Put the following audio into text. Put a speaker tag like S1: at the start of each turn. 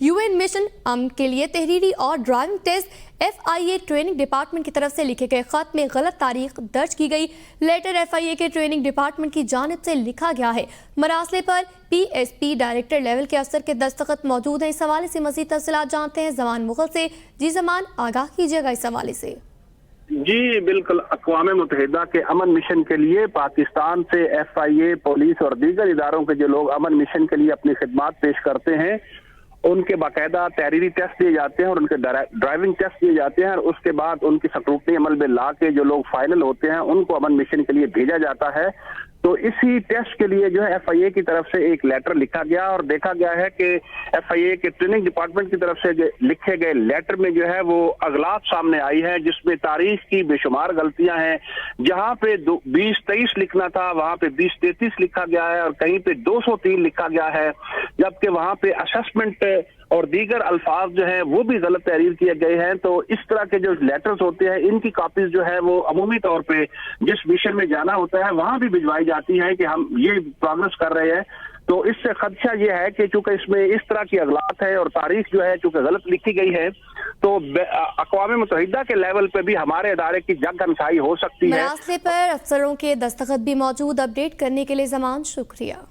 S1: UN mission अमन के लिए तहरीरी और driving test FIA training department की तरफ से लिखे गए खत में गलत तारीख दर्ज की गई। लेटर FIA के ट्रेनिंग डिपार्टमेंट की जानिब से लिखा गया है। मरासले पर PSP डायरेक्टर लेवल के अफसर के दस्तखत मौजूद हैं। इस हवाले से मज़ीद तफसीलात जानते हैं जमान मुगल से। जी जमान, आगाह कीजिएगा इस हवाले से।
S2: जी बिल्कुल, अक़वाम मुत्तहिदा के अमन मिशन के लिए पाकिस्तान से FIA, पुलिस और दीगर इदारों के जो लोग अमन मिशन के लिए अपनी खिदमात पेश करते हैं उनके बाकायदा तहरीरी टेस्ट दिए जाते हैं और उनके ड्राइविंग टेस्ट दिए जाते हैं और उसके बाद उनकी स्क्रूटनी अमल में ला के जो लोग फाइनल होते हैं उनको अमन मिशन के लिए भेजा जाता है। तो इसी टेस्ट के लिए जो है FIA की तरफ से एक लेटर लिखा गया और देखा गया है कि FIA के ट्रेनिंग डिपार्टमेंट की तरफ से जो लिखे गए लेटर में जो है वो अगलात सामने आई है, जिसमें तारीख की बेशुमार गलतियां हैं। जहां पे 2023 लिखना था वहां पे 2033 लिखा गया है और कहीं पे 203 लिखा गया है, जबकि वहां पे असेसमेंट और दीगर अल्फाज जो है वो भी गलत तहरीर किए गए हैं। तो इस तरह के जो लेटर्स होते हैं इनकी कॉपीज जो है वो अमूमी तौर पे जिस मिशन में जाना होता है वहां भी भिजवाई जाती है कि हम ये प्रोग्रेस कर रहे हैं। तो इससे खदशा ये है कि चूंकि इसमें इस तरह की अगलात है और तारीख जो है चूंकि गलत लिखी गई है तो अक़वाम मुत्तहिदा के लेवल पे भी हमारे इदारे की जग हंसाई हो सकती है।
S1: मरासले पर अफसरों के दस्तखत भी मौजूद। अपडेट करने के लिए जमान शुक्रिया।